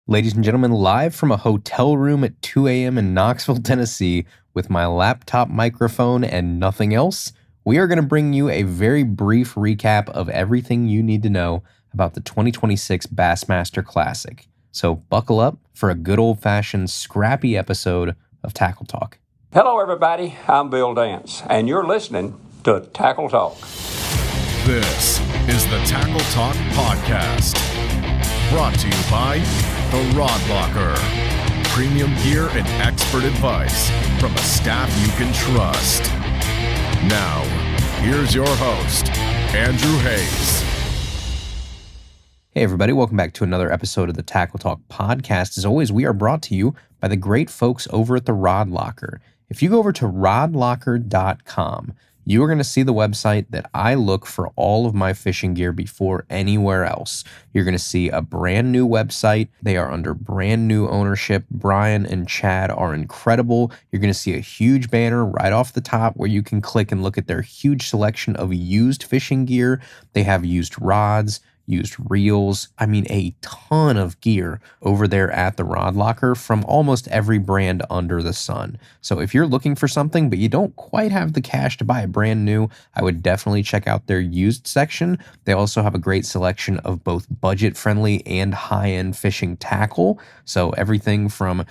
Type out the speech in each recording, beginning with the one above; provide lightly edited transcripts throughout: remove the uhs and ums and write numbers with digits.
Ladies and gentlemen, live from a hotel room at 2 a.m. in Knoxville, Tennessee, with my laptop microphone and nothing else, we are going to bring you a very brief recap of everything you need to know about the 2026 Bassmaster Classic. So buckle up for a good old-fashioned scrappy episode of Tackle Talk. Hello, everybody. I'm Bill Dance, and you're listening to Tackle Talk. This is the Tackle Talk Podcast, brought to you by The Rod Locker. Premium gear and expert advice from a staff you can trust. Now, here's your host, Andrew Hayes. Hey everybody, welcome back to another episode of the Tackle Talk Podcast. As always, we are brought to you by the great folks over at The Rod Locker. If you go over to rodlocker.com, you are going to see the website that I look for all of my fishing gear before anywhere else. You're going to see a brand new website. They are under brand new ownership. Brian and Chad are incredible. You're going to see a huge banner right off the top where you can click and look at their huge selection of used fishing gear. They have used rods, used reels, a ton of gear over there at the Rod Locker from almost every brand under the sun. So if you're looking for something, but you don't quite have the cash to buy it brand new, I would definitely check out their used section. They also have a great selection of both budget-friendly and high-end fishing tackle. So everything from,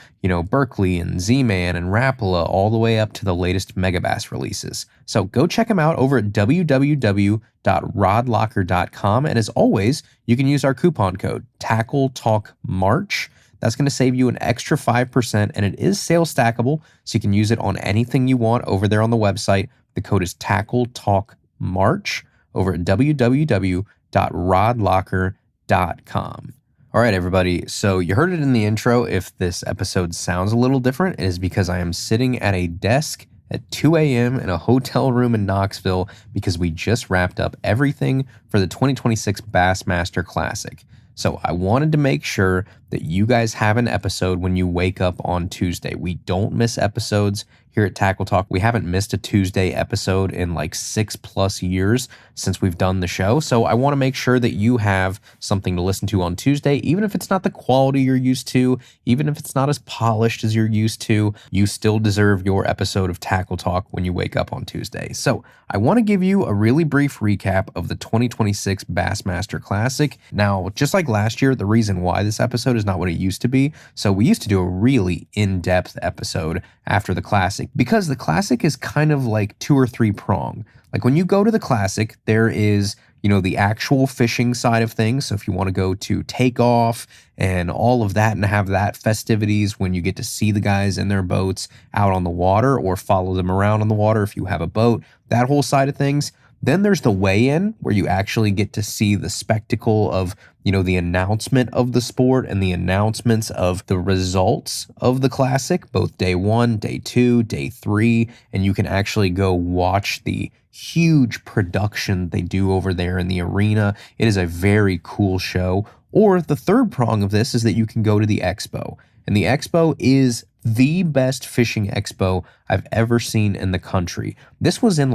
Berkeley and Z-Man and Rapala all the way up to the latest Megabass releases. So go check them out over at www.rodlocker.com. And as always, you can use our coupon code TackleTalkMarch. That's going to save you an extra 5%, and it is sales stackable, so you can use it on anything you want over there on the website. The code is TackleTalkMarch over at www.rodlocker.com. All right, everybody. So you heard it in the intro. If this episode sounds a little different, it is because I am sitting at a desk at 2 a.m. in a hotel room in Knoxville because we just wrapped up everything for the 2026 Bassmaster Classic. So I wanted to make sure that you guys have an episode when you wake up on Tuesday. We don't miss episodes here at Tackle Talk. We haven't missed a Tuesday episode in like 6+ years since we've done the show. So I want to make sure that you have something to listen to on Tuesday, even if it's not the quality you're used to, even if it's not as polished as you're used to, you still deserve your episode of Tackle Talk when you wake up on Tuesday. So I want to give you a really brief recap of the 2026 Bassmaster Classic. Now, just like last year, the reason why this episode is not what it used to be. So we used to do a really in-depth episode after the Classic because the Classic is kind of like 2 or 3 prong. Like when you go to the Classic, there is, the actual fishing side of things. So if you want to go to takeoff and all of that and have that festivities when you get to see the guys in their boats out on the water or follow them around on the water if you have a boat, that whole side of things. Then there's the weigh-in where you actually get to see the spectacle of, the announcement of the sport and the announcements of the results of the Classic, both day 1, day 2, day 3, and you can actually go watch the huge production they do over there in the arena. It is a very cool show. Or the third prong of this is that you can go to the expo. And the expo is the best fishing expo I've ever seen in the country. This was in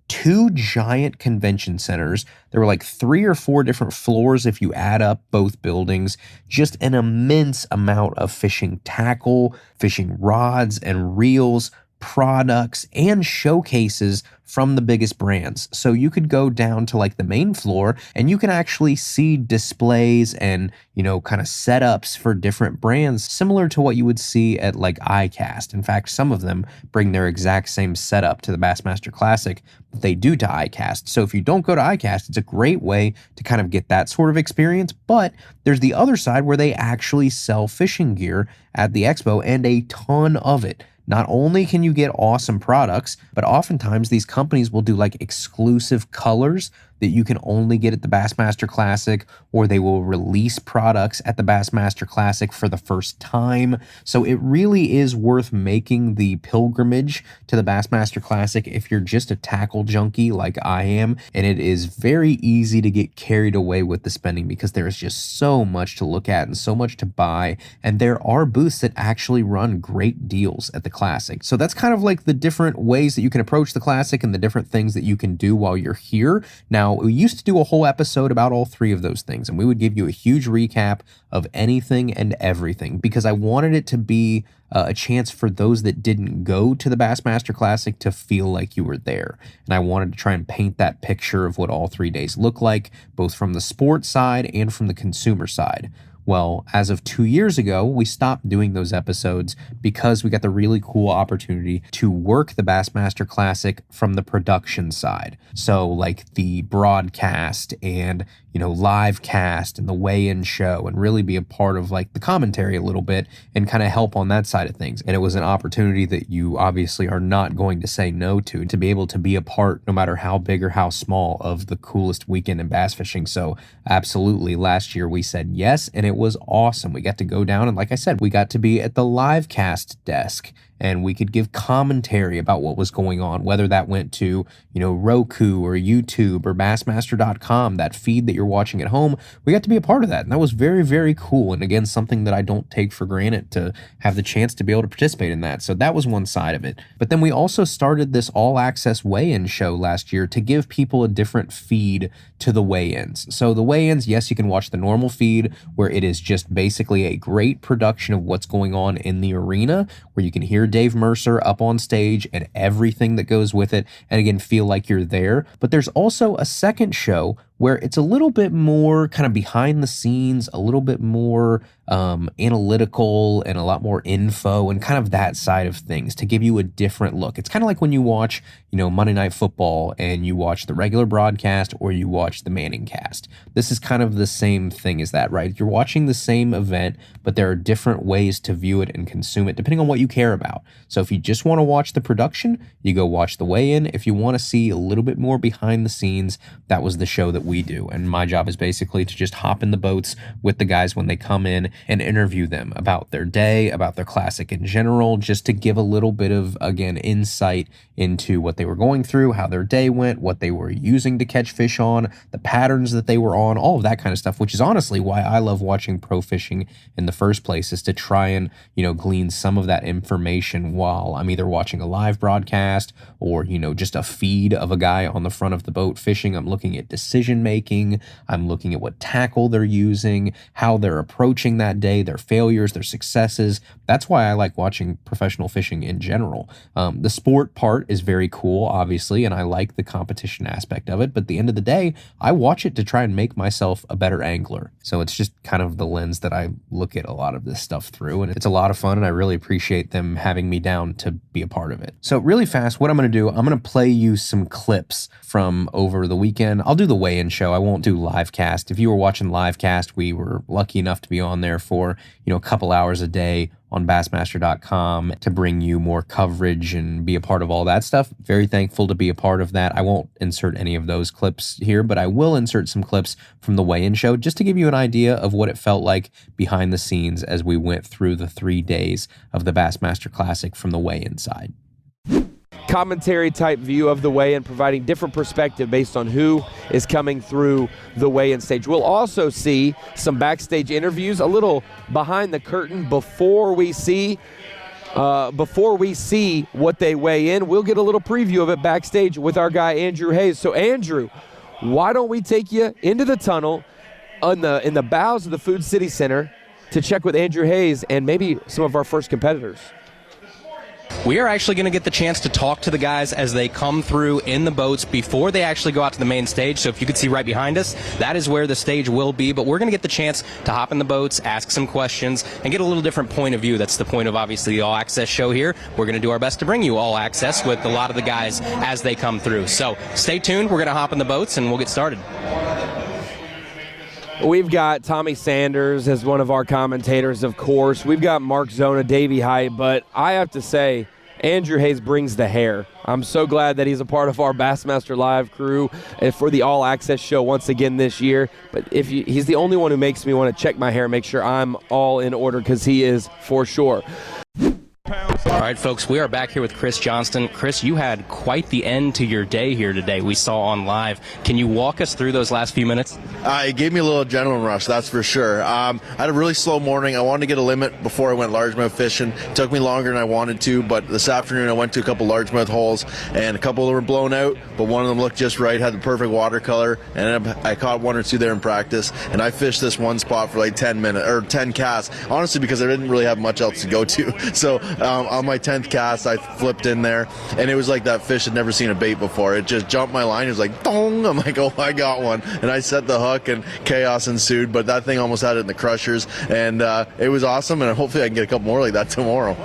2 giant convention centers. There were 3 or 4 different floors if you add up both buildings. Just an immense amount of fishing tackle, fishing rods and reels, products, and showcases from the biggest brands. So you could go down to the main floor and you can actually see displays and, kind of setups for different brands, similar to what you would see at ICAST. In fact, some of them bring their exact same setup to the Bassmaster Classic that they do to ICAST. So if you don't go to ICAST, it's a great way to kind of get that sort of experience. But there's the other side where they actually sell fishing gear at the expo and a ton of it. Not only can you get awesome products, but oftentimes these companies will do exclusive colors that you can only get at the Bassmaster Classic, or they will release products at the Bassmaster Classic for the first time. So it really is worth making the pilgrimage to the Bassmaster Classic if you're just a tackle junkie like I am. And it is very easy to get carried away with the spending because there is just so much to look at and so much to buy. And there are booths that actually run great deals at the Classic. So that's kind of the different ways that you can approach the Classic and the different things that you can do while you're here. Now, Now, we used to do a whole episode about all three of those things, and we would give you a huge recap of anything and everything because I wanted it to be a chance for those that didn't go to the Bassmaster Classic to feel like you were there. And I wanted to try and paint that picture of what all 3 days look like, both from the sports side and from the consumer side. Well, as of 2 years ago, we stopped doing those episodes because we got the really cool opportunity to work the Bassmaster Classic from the production side. So like the broadcast and, live cast and the weigh-in show, and really be a part of like the commentary a little bit and kind of help on that side of things. And it was an opportunity that you obviously are not going to say no to be able to be a part, no matter how big or how small, of the coolest weekend in bass fishing. So absolutely, last year we said yes, and it was awesome. We got to go down, and like I said, we got to be at the live cast desk, and we could give commentary about what was going on, whether that went to, Roku or YouTube or Bassmaster.com, that feed that you're watching at home. We got to be a part of that, and that was very, very cool. And again, something that I don't take for granted, to have the chance to be able to participate in that. So that was one side of it. But then we also started this all-access weigh-in show last year to give people a different feed to the weigh-ins. So the weigh-ins, yes, you can watch the normal feed, where it is just basically a great production of what's going on in the arena, where you can hear Dave Mercer up on stage and everything that goes with it, and again, feel like you're there. But there's also a second show where it's a little bit more kind of behind the scenes, a little bit more analytical, and a lot more info and kind of that side of things to give you a different look. It's kind of like when you watch, Monday Night Football and you watch the regular broadcast or you watch the Manning cast. This is kind of the same thing as that, right? You're watching the same event, but there are different ways to view it and consume it depending on what you care about. So if you just want to watch the production, you go watch the weigh-in. If you want to see a little bit more behind the scenes, that was the show that we do. And my job is basically to just hop in the boats with the guys when they come in and interview them about their day, about their classic in general, just to give a little bit of, again, insight into what they were going through, how their day went, what they were using to catch fish on, the patterns that they were on, all of that kind of stuff, which is honestly why I love watching pro fishing in the first place, is to try and, glean some of that information while I'm either watching a live broadcast or, just a feed of a guy on the front of the boat fishing. I'm looking at decision making. I'm looking at what tackle they're using, how they're approaching that day, their failures, their successes. That's why I like watching professional fishing in general. The sport part is very cool, obviously, and I like the competition aspect of it. But at the end of the day, I watch it to try and make myself a better angler. So it's just kind of the lens that I look at a lot of this stuff through, and it's a lot of fun, and I really appreciate them having me down to be a part of it. So really fast, what I'm going to do, I'm going to play you some clips from over the weekend. I'll do the weigh-in show. I won't do live cast. If you were watching live cast, we were lucky enough to be on there for, a couple hours a day on Bassmaster.com to bring you more coverage and be a part of all that stuff. Very thankful to be a part of that. I won't insert any of those clips here, but I will insert some clips from the weigh-in show just to give you an idea of what it felt like behind the scenes as we went through the 3 days of the Bassmaster Classic from the weigh-in side. Commentary type view of the weigh-in, providing different perspective based on who is coming through the weigh-in stage. We'll also see some backstage interviews, a little behind the curtain before we see what they weigh in. We'll get a little preview of it backstage with our guy Andrew Hayes. So Andrew, why don't we take you into the tunnel in the bows of the Food City Center to check with Andrew Hayes and maybe some of our first competitors. We are actually going to get the chance to talk to the guys as they come through in the boats before they actually go out to the main stage. So if you could see right behind us, that is where the stage will be. But we're going to get the chance to hop in the boats, ask some questions, and get a little different point of view. That's the point of, obviously, the All Access show here. We're going to do our best to bring you All Access with a lot of the guys as they come through. So stay tuned. We're going to hop in the boats, and we'll get started. We've got Tommy Sanders as one of our commentators, of course. We've got Mark Zona, Davey Height, but I have to say, Andrew Hayes brings the hair. I'm so glad that he's a part of our Bassmaster Live crew for the All Access show once again this year. But he's the only one who makes me want to check my hair, make sure I'm all in order, because he is for sure. Pounds All right, folks, we are back here with Chris Johnston. Chris, you had quite the end to your day here today. We saw on live. Can you walk us through those last few minutes? It gave me a little adrenaline rush, that's for sure. I had a really slow morning. I wanted to get a limit before I went largemouth fishing. It took me longer than I wanted to, but this afternoon I went to a couple largemouth holes, and a couple were blown out, but one of them looked just right, had the perfect watercolor, and I caught one or two there in practice, and I fished this one spot for like 10 minutes, or 10 casts, honestly, because I didn't really have much else to go to. So on my 10th cast, I flipped in there, and it was like that fish had never seen a bait before. It just jumped my line. It was like, dong! I'm like, oh, I got one. And I set the hook, and chaos ensued, but that thing almost had it in the crushers, and it was awesome, and hopefully I can get a couple more like that tomorrow.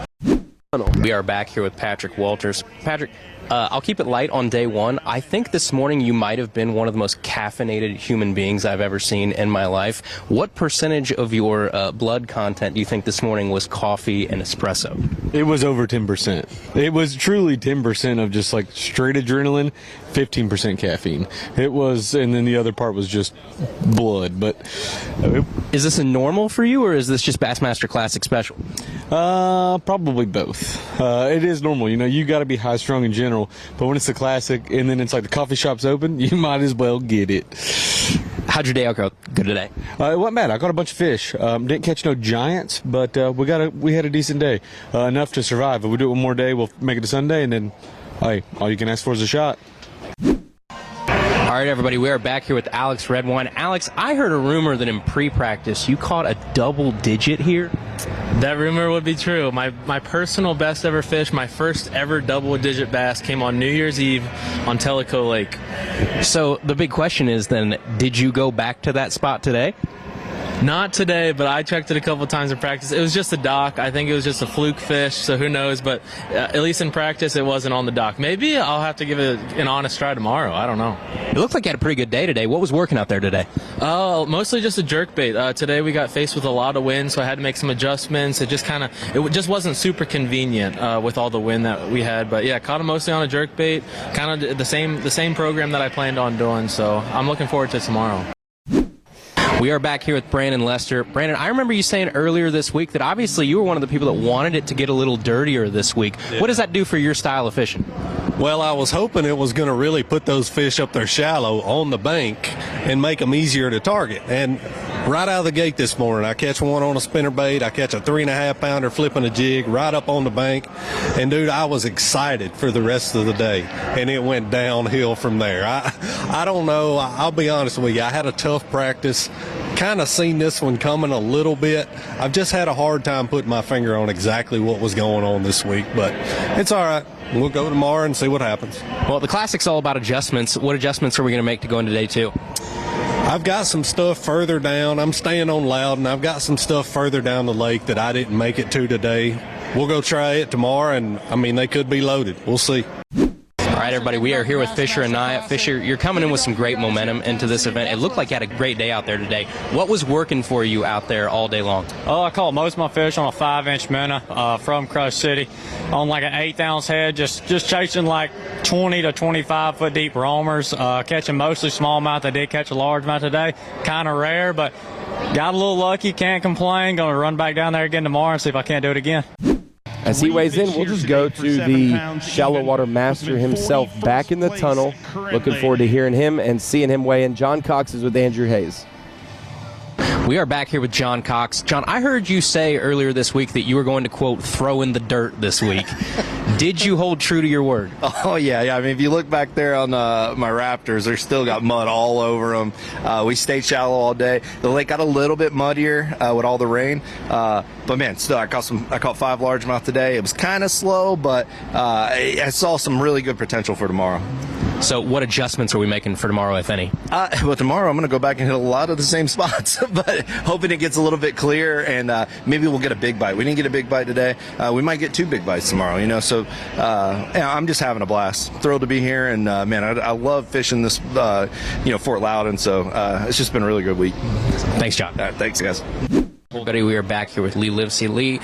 We are back here with Patrick Walters. Patrick, I'll keep it light on day one. I think this morning you might have been one of the most caffeinated human beings I've ever seen in my life. What percentage of your blood content do you think this morning was coffee and espresso? It was over 10%. It was truly 10% of just like straight adrenaline, 15% caffeine. It was, and then the other part was just blood. But is this a normal for you, or is this just Bassmaster Classic special? Probably both. It is normal. You know, you got to be high strung in general, but when it's the Classic and then it's like the coffee shop's open, you might as well get it. How'd your day out go today? It wasn't bad. I caught a bunch of fish. Didn't catch no giants, but we had a decent day, enough to survive. If we do it one more day, we'll make it a Sunday, and then, hey, all you can ask for is a shot. All right, everybody, we are back here with Alex Redwine. Alex, I heard a rumor that in pre-practice you caught a double digit here. That rumor would be true. My personal best ever fish, my first ever double-digit bass, came on New Year's Eve on Tellico Lake. So the big question is then, did you go back to that spot today? Not today, but I checked it a couple times in practice. It was just a dock. I think it was just a fluke fish, so who knows. But at least in practice, it wasn't on the dock. Maybe I'll have to give it an honest try tomorrow. I don't know. It looked like you had a pretty good day today. What was working out there today? Mostly just a jerkbait. Today we got faced with a lot of wind, so I had to make some adjustments. It just wasn't super convenient with all the wind that we had. But yeah, caught him mostly on a jerkbait. Kind of the same program that I planned on doing. So I'm looking forward to tomorrow. We are back here with Brandon Lester. Brandon, I remember you saying earlier this week that obviously you were one of the people that wanted it to get a little dirtier this week. Yeah. What does that do for your style of fishing? Well, I was hoping it was going to really put those fish up there shallow on the bank and make them easier to target. And right out of the gate this morning, I catch one on a spinnerbait. I catch a 3.5 pounder flipping a jig right up on the bank. And, dude, I was excited for the rest of the day. And it went downhill from there. I don't know. I'll be honest with you. I had a tough practice. Kind of seen this one coming a little bit. I've just had a hard time putting my finger on exactly what was going on this week. But it's all right. We'll go tomorrow and see what happens. Well, the Classic's all about adjustments. What adjustments are we going to make to go into day two? I've got some stuff further down. I'm staying on Loudon. I've got some stuff further down the lake that I didn't make it to today. We'll go try it tomorrow, and, I mean, they could be loaded. We'll see. All right, everybody, we are here with Fisher and Nia. Fisher, you're coming in with some great momentum into this event. It looked like you had a great day out there today. What was working for you out there all day long? Oh, I caught most of my fish on a 5-inch minnow from Crush City on like an 1/8 head, just chasing like 20 to 25 foot deep roamers, catching mostly smallmouth. I did catch a largemouth today, kind of rare, but got a little lucky, can't complain. Going to run back down there again tomorrow and see if I can't do it again. As he weighs in, we'll just go to the shallow water master himself back in the tunnel. Looking forward to hearing him and seeing him weigh in. John Cox is with Andrew Hayes. We are back here with John Cox. John, I heard you say earlier this week that you were going to, quote, throw in the dirt this week. Did you hold true to your word? Oh, yeah. I mean, if you look back there on my Raptors, they're still got mud all over them. We stayed shallow all day. The lake got a little bit muddier with all the rain. But, man, still, I caught 5 largemouth today. It was kind of slow, but I saw some really good potential for tomorrow. So what adjustments are we making for tomorrow, if any? Well, tomorrow I'm going to go back and hit a lot of the same spots, but hoping it gets a little bit clearer, and maybe we'll get a big bite. We didn't get a big bite today. We might get 2 big bites tomorrow, you know. So yeah, I'm just having a blast. Thrilled to be here, and man, I love fishing this, Fort Loudon. So it's just been a really good week. Thanks, John. Thanks, guys. Everybody, we are back here with Lee Livesey. Lee,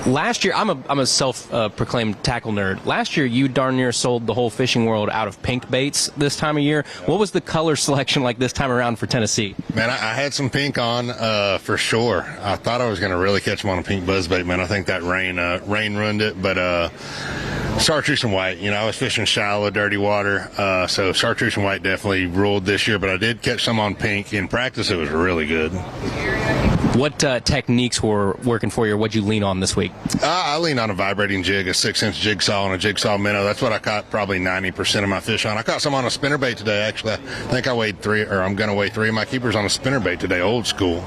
Last year, I'm a self-proclaimed tackle nerd. Last year, you darn near sold the whole fishing world out of pink baits this time of year. What was the color selection like this time around for Tennessee? Man, I had some pink on for sure. I thought I was going to really catch them on a pink buzzbait, man. I think that rain ruined it, but chartreuse and white. I was fishing shallow, dirty water, so chartreuse and white definitely ruled this year, but I did catch some on pink. In practice, it was really good. What techniques were working for you, or what'd you lean on this week? I lean on a vibrating jig, a 6-inch jigsaw and a jigsaw minnow. That's what I caught probably 90% of my fish on. I caught some on a spinnerbait today, actually. I think I weighed 3, or I'm going to weigh 3 of my keepers on a spinnerbait today, old school.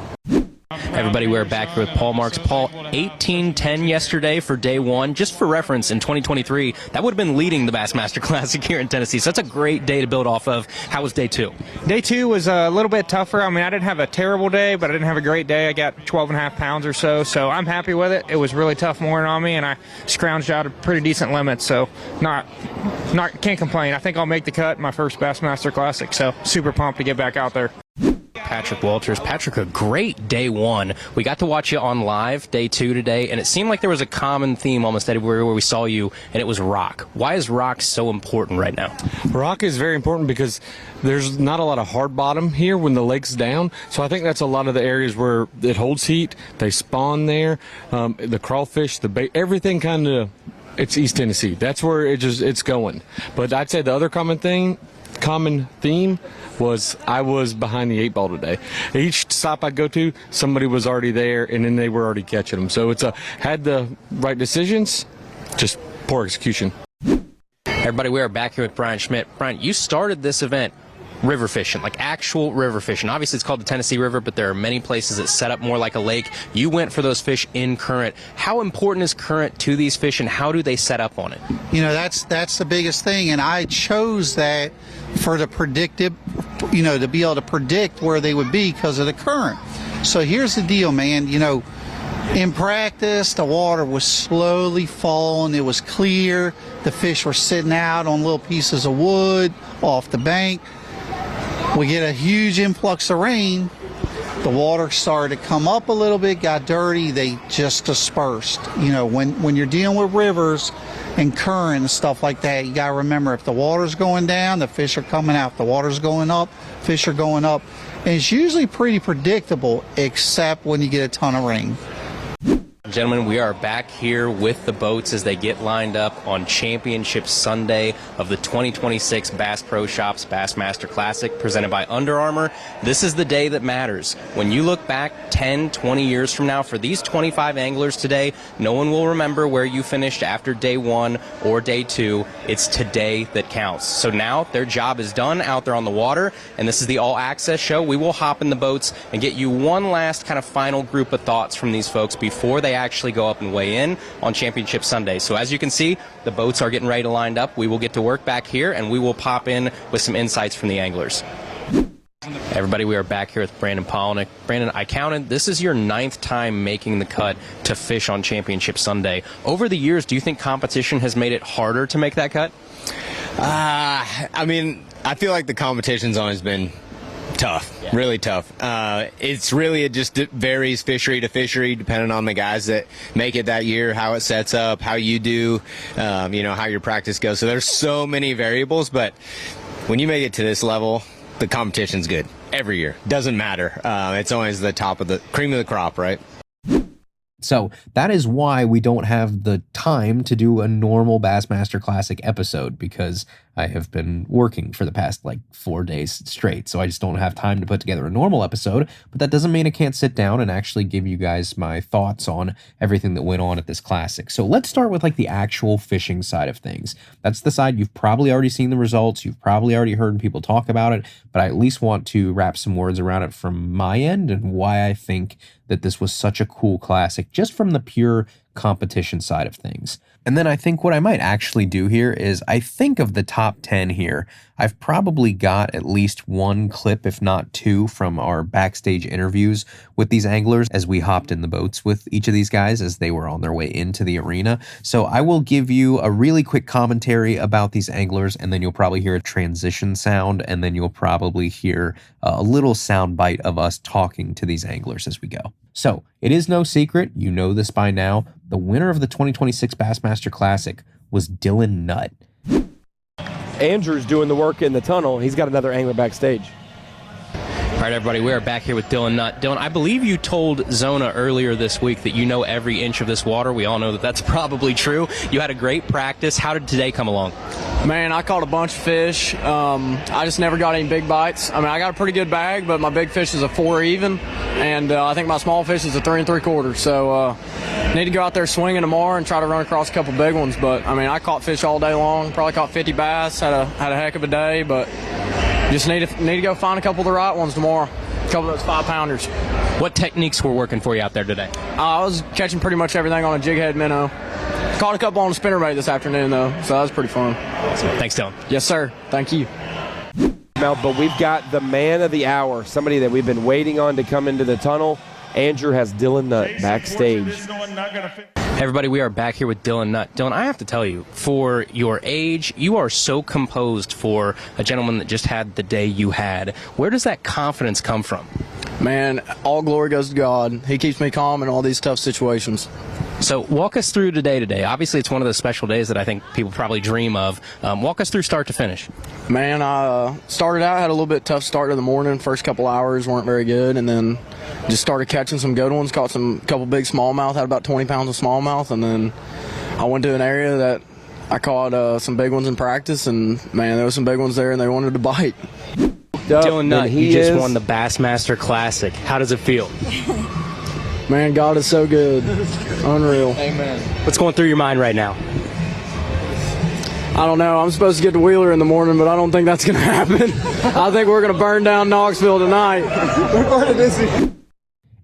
Everybody, we're back here with Paul Marks. Paul, 18-10 yesterday for day one. Just for reference, in 2023, that would have been leading the Bassmaster Classic here in Tennessee. So that's a great day to build off of. How was day two? Day two was a little bit tougher. I mean, I didn't have a terrible day, but I didn't have a great day. I got 12.5 pounds or so, so I'm happy with it. It was really tough mooring on me, and I scrounged out a pretty decent limit, so can't complain. I think I'll make the cut in my first Bassmaster Classic, so super pumped to get back out there. Patrick Walters. Patrick, a great day one. We got to watch you on live day two today, and it seemed like there was a common theme almost everywhere where we saw you, and it was rock. Why is rock so important right now? Rock is very important because there's not a lot of hard bottom here when the lake's down, so I think that's a lot of the areas where it holds heat. They spawn there. The crawfish, the bait, everything kind of, it's East Tennessee. That's where it's going. But I'd say the other common theme was I was behind the 8-ball today. Each stop I go to, somebody was already there, and then they were already catching them. So had the right decisions, just poor execution. Everybody, we are back here with Brian Schmidt. Brian, you started this event river fishing, like actual river fishing. Obviously, it's called the Tennessee River, but there are many places that set up more like a lake. You went for those fish in current. How important is current to these fish, and how do they set up on it? That's the biggest thing, and I chose that for the predictive, to be able to predict where they would be because of the current. So here's the deal, man. In practice, the water was slowly falling. It was clear. The fish were sitting out on little pieces of wood off the bank. We get a huge influx of rain. The water started to come up a little bit, got dirty. They just dispersed. When you're dealing with rivers and current and stuff like that, you got to remember, if the water's going down, the fish are coming out. If the water's going up, fish are going up. And it's usually pretty predictable, except when you get a ton of rain. Gentlemen, we are back here with the boats as they get lined up on Championship Sunday of the 2026 Bass Pro Shops Bassmaster Classic presented by Under Armour. This is the day that matters. When you look back 10, 20 years from now, for these 25 anglers today, no one will remember where you finished after day one or day two. It's today that counts. So now their job is done out there on the water, and this is the All Access show. We will hop in the boats and get you one last kind of final group of thoughts from these folks before they actually go up and weigh in on Championship Sunday. So as you can see, the boats are getting ready to line up. We will get to work back here, and we will pop in with some insights from the anglers. Everybody, we are back here with Brandon Polnick. Brandon, I counted, this is your 9th time making the cut to fish on Championship Sunday. Over the years, do you think competition has made it harder to make that cut? I feel like the competition's always been tough, really tough. It just varies fishery to fishery depending on the guys that make it that year, how it sets up, how you do, how your practice goes. So there's so many variables, but when you make it to this level, the competition's good every year. Doesn't matter. It's always the top of the cream of the crop, right? So that is why we don't have the time to do a normal Bassmaster Classic episode, because I have been working for the past 4 days straight. So I just don't have time to put together a normal episode, but that doesn't mean I can't sit down and actually give you guys my thoughts on everything that went on at this classic. So let's start with the actual fishing side of things. That's the side you've probably already seen the results. You've probably already heard people talk about it, but I at least want to wrap some words around it from my end and why I think that this was such a cool classic, just from the pure competition side of things. And then I think what I might actually do here is I think of the top 10 here, I've probably got at least one clip, if not two, from our backstage interviews with these anglers as we hopped in the boats with each of these guys as they were on their way into the arena. So I will give you a really quick commentary about these anglers, and then you'll probably hear a transition sound, and then you'll probably hear a little sound bite of us talking to these anglers as we go. So it is no secret, you know this by now, the winner of the 2026 Bassmaster Classic was Dylan Nutt. Andrew's doing the work in the tunnel. He's got another angler backstage. All right, everybody, we are back here with Dylan Nutt. Dylan, I believe you told Zona earlier this week that you know every inch of this water. We all know that that's probably true. You had a great practice. How did today come along? Man, I caught a bunch of fish. I just never got any big bites. I mean, I got a pretty good bag, but my big fish is a 4 even, and I think my small fish is a 3 3/4. So need to go out there swinging tomorrow and try to run across a couple big ones. But I mean, I caught fish all day long. Probably caught 50 bass. Had a heck of a day, but just need to go find a couple of the right ones tomorrow. A couple of those 5-pounders. What techniques were working for you out there today? I was catching pretty much everything on a jig head minnow. Caught a couple on a spinnerbait this afternoon, though, so that was pretty fun. Awesome. Thanks, Dylan. Yes, sir. Thank you. But we've got the man of the hour, somebody that we've been waiting on to come into the tunnel. Andrew has Dylan Nutt backstage. Hey everybody, we are back here with Dylan Nutt. Dylan, I have to tell you, for your age, you are so composed for a gentleman that just had the day you had. Where does that confidence come from? Man, all glory goes to God. He keeps me calm in all these tough situations. So walk us through today. Obviously, it's one of those special days that I think people probably dream of. Walk us through start to finish. Man, I started out, had a little bit tough start in the morning. First couple hours weren't very good, and then just started catching some good ones. Caught couple big smallmouth, had about 20 pounds of smallmouth, and then I went to an area that I caught some big ones in practice, and man, there was some big ones there, and they wanted to bite. Dylan Nutt, you just won the Bassmaster Classic. How does it feel? Man, God is so good. Unreal. Amen. What's going through your mind right now? I don't know. I'm supposed to get to Wheeler in the morning, but I don't think that's going to happen. I think we're going to burn down Knoxville tonight.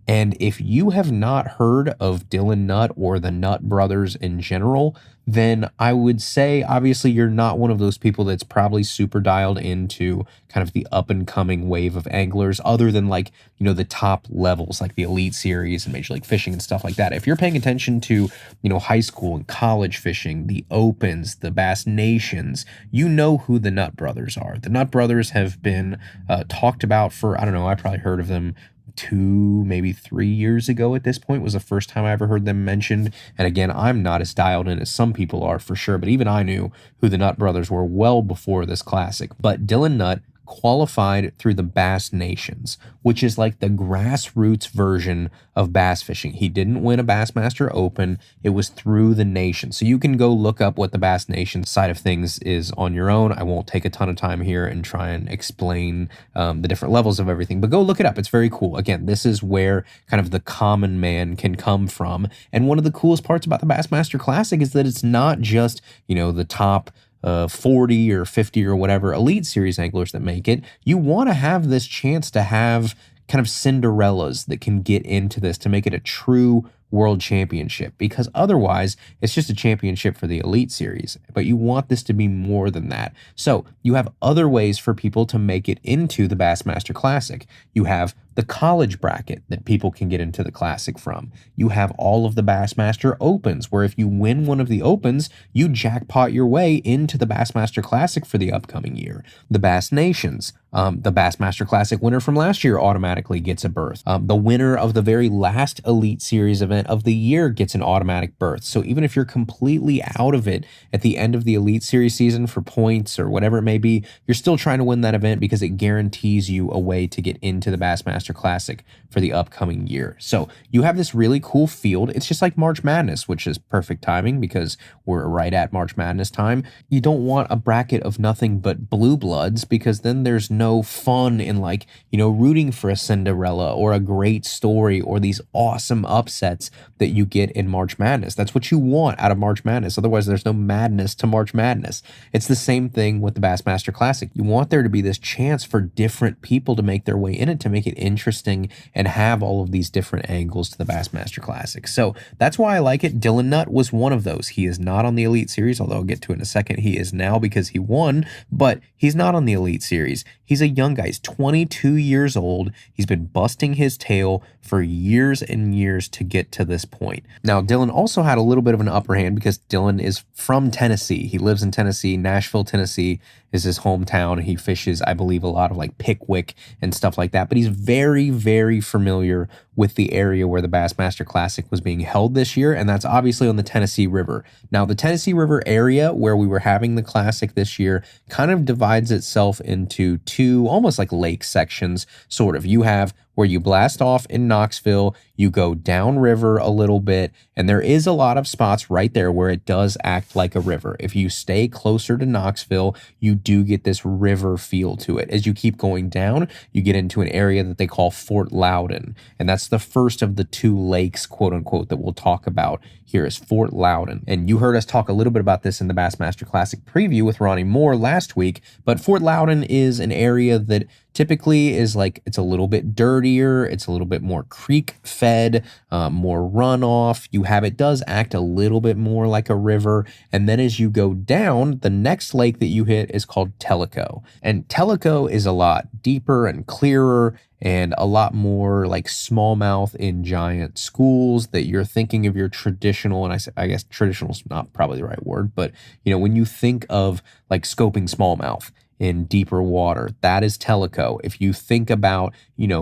And if you have not heard of Dylan Nutt or the Nutt brothers in general, then I would say, obviously, you're not one of those people that's probably super dialed into kind of the up-and-coming wave of anglers, other than, like, you know, the top levels, like the Elite Series and Major League Fishing and stuff like that. If you're paying attention to, you know, high school and college fishing, the Opens, the Bass Nations, you know who the Nutt brothers are. The Nutt brothers have been talked about for, I don't know, I probably heard of them 2, maybe 3 years ago at this point was the first time I ever heard them mentioned. And again, I'm not as dialed in as some people are for sure, but even I knew who the Nutt brothers were well before this classic. But Dylan Nutt qualified through the Bass Nations, which is like the grassroots version of bass fishing. He didn't win a Bassmaster Open. It was through the nation. So you can go look up what the Bass Nation side of things is on your own. I won't take a ton of time here and try and explain the different levels of everything, but go look it up. It's very cool. Again, this is where kind of the common man can come from. And one of the coolest parts about the Bassmaster Classic is that it's not just, you know, the top 40 or 50 or whatever Elite Series anglers that make it. You want to have this chance to have kind of Cinderellas that can get into this to make it a true world championship, because otherwise it's just a championship for the Elite Series, but you want this to be more than that. So you have other ways for people to make it into the Bassmaster Classic. You have the college bracket that people can get into the Classic from. You have all of the Bassmaster Opens, where if you win one of the Opens, you jackpot your way into the Bassmaster Classic for the upcoming year. The Bass Nations, the Bassmaster Classic winner from last year automatically gets a berth. The winner of the very last Elite Series event of the year gets an automatic berth. So even if you're completely out of it at the end of the Elite Series season for points or whatever it may be, you're still trying to win that event because it guarantees you a way to get into the Bassmaster Classic for the upcoming year. So you have this really cool field. It's just like March Madness, which is perfect timing because we're right at March Madness time. You don't want a bracket of nothing but blue bloods, because then there's no fun in, like, you know, rooting for a Cinderella or a great story or these awesome upsets that you get in March Madness. That's what you want out of March Madness. Otherwise, there's no madness to March Madness. It's the same thing with the Bassmaster Classic. You want there to be this chance for different people to make their way in it, to make it interesting and have all of these different angles to the Bassmaster Classic. So that's why I like it. Dylan Nutt was one of those. He is not on the Elite Series, although I'll get to it in a second. He is now because he won, but he's not on the Elite Series. He's a young guy. He's 22 years old. He's been busting his tail for years and years to get to this point. Now, Dylan also had a little bit of an upper hand because Dylan is from Tennessee. He lives in Tennessee. Nashville, Tennessee is his hometown. He fishes, I believe, a lot of like Pickwick and stuff like that, but he's very, very familiar with the area where the Bassmaster Classic was being held this year, and that's obviously on the Tennessee River. Now, the Tennessee River area where we were having the Classic this year kind of divides itself into two almost like lake sections, sort of. You have where you blast off in Knoxville, you go downriver a little bit, and there is a lot of spots right there where it does act like a river. If you stay closer to Knoxville, you do get this river feel to it. As you keep going down, you get into an area that they call Fort Loudon, and that's the first of the two lakes, quote unquote, that we'll talk about here is Fort Loudon. And you heard us talk a little bit about this in the Bassmaster Classic preview with Ronnie Moore last week, but Fort Loudon is an area that typically is like, it's a little bit dirtier, it's a little bit more creek fed, more runoff. It does act a little bit more like a river. And then as you go down, the next lake that you hit is called Tellico. And Tellico is a lot deeper and clearer and a lot more like smallmouth in giant schools that you're thinking of your traditional, and I guess traditional is not probably the right word, but when you think of like scoping smallmouth in deeper water, that is Tellico. If you think about,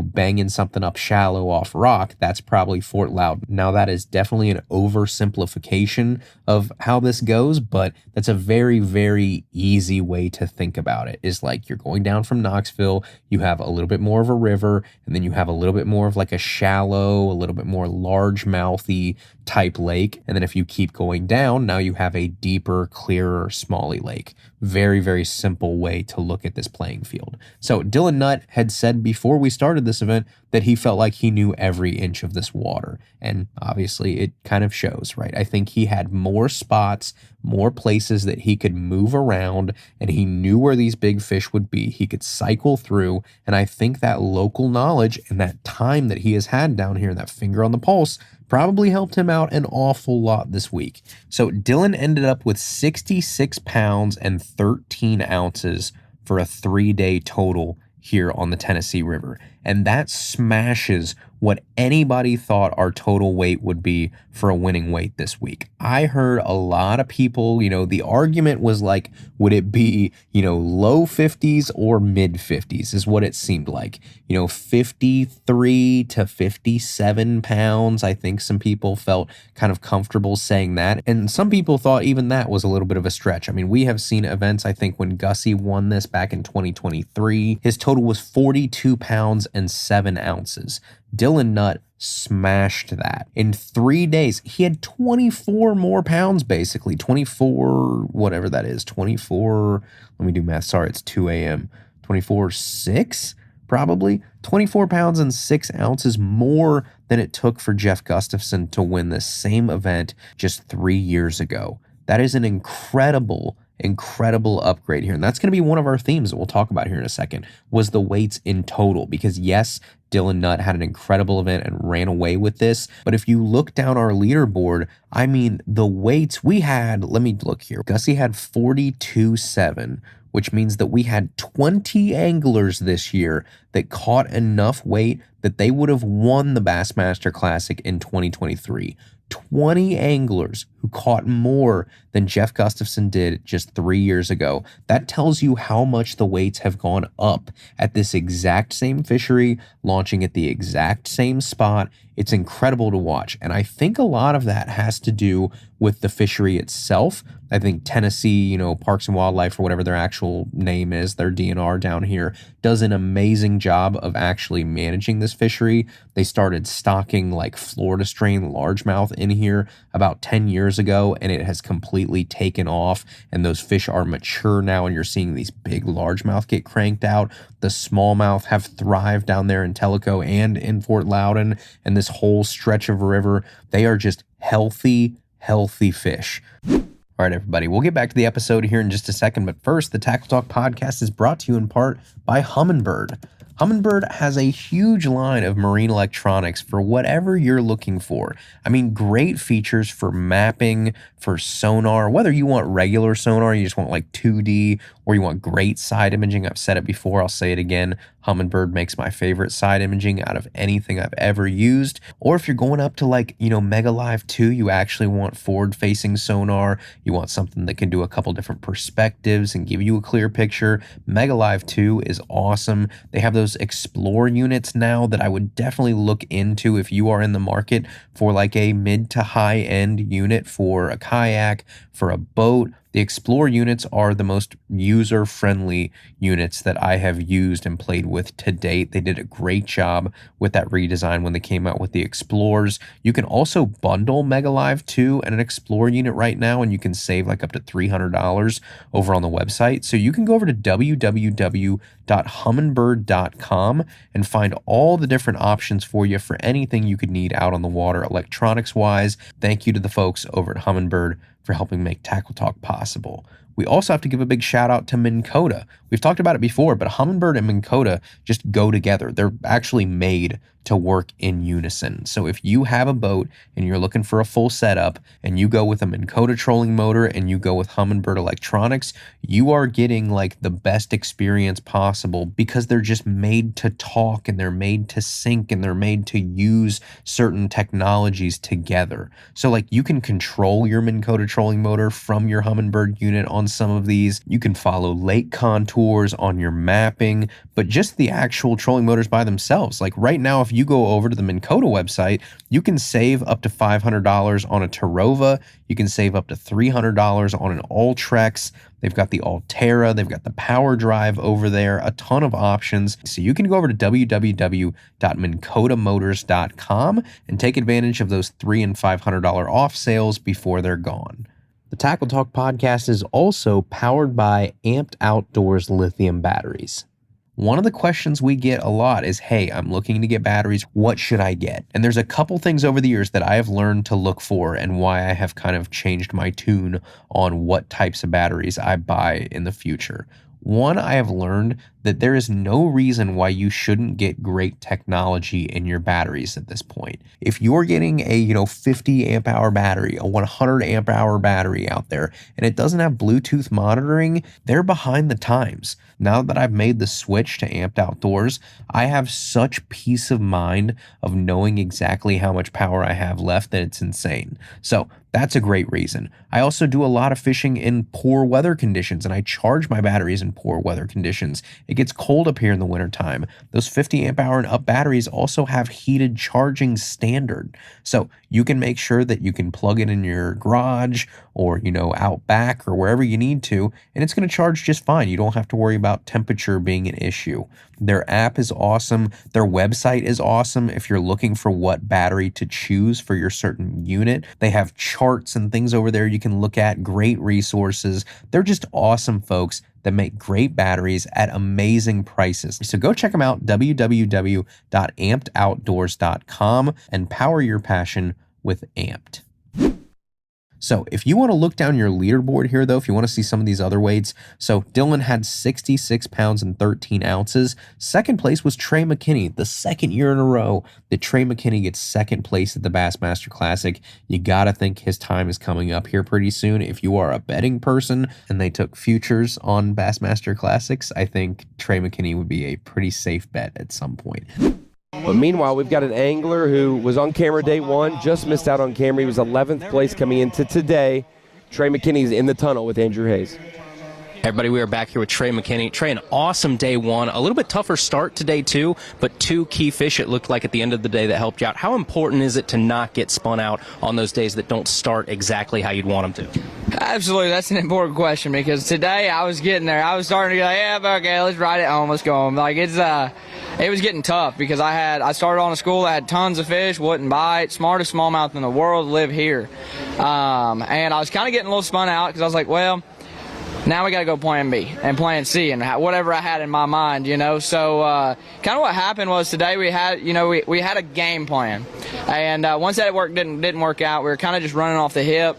banging something up shallow off rock, that's probably Fort Loudon. Now, that is definitely an oversimplification of how this goes, but that's a very, very easy way to think about it. Is like you're going down from Knoxville, you have a little bit more of a river, and then you have a little bit more of like a shallow, a little bit more largemouthy type lake. And then if you keep going down, now you have a deeper, clearer, smally lake. Very, very simple way to look at this playing field. So Dylan Nutt had said before we started this event that he felt like he knew every inch of this water. And obviously it kind of shows, right? I think he had more spots, more places that he could move around, and he knew where these big fish would be. He could cycle through. And I think that local knowledge and that time that he has had down here, that finger on the pulse, probably helped him out an awful lot this week. So Dylan ended up with 66 pounds and 13 ounces for a 3-day total here on the Tennessee River. And that smashes what anybody thought our total weight would be for a winning weight this week. I heard a lot of people, the argument was like, would it be, low 50s or mid 50s is what it seemed like. 53 to 57 pounds. I think some people felt kind of comfortable saying that. And some people thought even that was a little bit of a stretch. I mean, we have seen events, I think when Gussie won this back in 2023, his total was 42 pounds and 7 ounces. Dylan Nutt smashed that. In 3 days, he had 24 more pounds, basically. 24, whatever that is. 24, let me do math. Sorry, it's 2 a.m. 24.6, probably. 24 pounds and 6 ounces more than it took for Jeff Gustafson to win this same event just 3 years ago. That is an incredible upgrade here. And that's going to be one of our themes that we'll talk about here in a second, was the weights in total. Because yes, Dylan Nutt had an incredible event and ran away with this. But if you look down our leaderboard, I mean, the weights we had, let me look here. Gussie had 42.7, which means that we had 20 anglers this year that caught enough weight that they would have won the Bassmaster Classic in 2023. 20 anglers who caught more than Jeff Gustafson did just 3 years ago. That tells you how much the weights have gone up at this exact same fishery, launching at the exact same spot. It's incredible to watch. And I think a lot of that has to do with the fishery itself. I think Tennessee, Parks and Wildlife, or whatever their actual name is, their DNR down here, does an amazing job of actually managing this fishery. They started stocking like Florida strain largemouth in here about 10 years ago, and it has completely taken off, and those fish are mature now, and you're seeing these big largemouth get cranked out. The smallmouth have thrived down there in Tellico and in Fort Loudon, and this whole stretch of river. They are just healthy fish. All right, everybody, we'll get back to the episode here in just a second, but first, the Tackle Talk podcast is brought to you in part by Humminbird. Humminbird has a huge line of marine electronics for whatever you're looking for. I mean, great features for mapping, for sonar, whether you want regular sonar, you just want like 2D, or you want great side imaging. I've said it before, I'll say it again. Humminbird makes my favorite side imaging out of anything I've ever used. Or if you're going up to like, Mega Live 2, you actually want forward-facing sonar, you want something that can do a couple different perspectives and give you a clear picture. Mega Live 2 is awesome. They have those Explore units now that I would definitely look into if you are in the market for like a mid to high end unit for a kayak, for a boat. The Explore units are the most user-friendly units that I have used and played with to date. They did a great job with that redesign when they came out with the Explorers. You can also bundle Mega Live 2 and an Explore unit right now, and you can save like up to $300 over on the website. So you can go over to www.humminbird.com and find all the different options for you for anything you could need out on the water electronics-wise. Thank you to the folks over at Humminbird for helping make Tackle Talk possible. We also have to give a big shout out to Minn Kota. We've talked about it before, but Humminbird and Minn Kota just go together. They're actually made to work in unison. So if you have a boat and you're looking for a full setup and you go with a Minn Kota trolling motor and you go with Humminbird electronics, you are getting like the best experience possible because they're just made to talk and they're made to sync and they're made to use certain technologies together. So like you can control your Minn Kota trolling motor from your Humminbird unit on some of these. You can follow lake contours on your mapping, but just the actual trolling motors by themselves. Like right now, if you go over to the Minn Kota website, you can save up to $500 on a Tarova. You can save up to $300 on an Ultrex. They've got the Altera. They've got the Power Drive over there. A ton of options. So you can go over to www.minnkotamotors.com and take advantage of those $300 and $500 off sales before they're gone. The Tackle Talk podcast is also powered by Amped Outdoors lithium batteries. One of the questions we get a lot is, hey, I'm looking to get batteries. What should I get? And there's a couple things over the years that I have learned to look for and why I have kind of changed my tune on what types of batteries I buy in the future. One, I have learned that there is no reason why you shouldn't get great technology in your batteries at this point. If you're getting a 50 amp hour battery, a 100 amp hour battery out there, and it doesn't have Bluetooth monitoring, they're behind the times. Now that I've made the switch to Amped Outdoors, I have such peace of mind of knowing exactly how much power I have left that it's insane. So that's a great reason. I also do a lot of fishing in poor weather conditions, and I charge my batteries in poor weather conditions. It gets cold up here in the wintertime. Those 50 amp hour and up batteries also have heated charging standard. So you can make sure that you can plug it in your garage or, out back or wherever you need to, and it's going to charge just fine. You don't have to worry about temperature being an issue. Their app is awesome. Their website is awesome if you're looking for what battery to choose for your certain unit. They have charts and things over there you can look at, great resources. They're just awesome folks that make great batteries at amazing prices. So go check them out, www.ampedoutdoors.com, and power your passion with Amped. So if you want to look down your leaderboard here, though, if you want to see some of these other weights, so Dylan had 66 pounds and 13 ounces. Second place was Trey McKinney, the second year in a row that Trey McKinney gets second place at the Bassmaster Classic. You got to think his time is coming up here pretty soon. If you are a betting person and they took futures on Bassmaster Classics, I think Trey McKinney would be a pretty safe bet at some point. But meanwhile, we've got an angler who was on camera day one, just missed out on camera. He was 11th place coming into today. Trey McKinney's in the tunnel with Andrew Hayes. Everybody, we are back here with Trey McKinney. Trey, an awesome day one. A little bit tougher start to day two, but two key fish it looked like at the end of the day that helped you out. How important is it to not get spun out on those days that don't start exactly how you'd want them to? Absolutely. That's an important question because today I was getting there. I was starting to go, yeah, okay, let's ride it home. Let's go home. Like it was getting tough because I started on a school that had tons of fish, wouldn't bite, smartest smallmouth in the world live here. And I was kind of getting a little spun out because I was like, well, now we got to go plan B and plan C and whatever I had in my mind, So kind of what happened was today we had, we had a game plan. And once that didn't work out, we were kind of just running off the hip,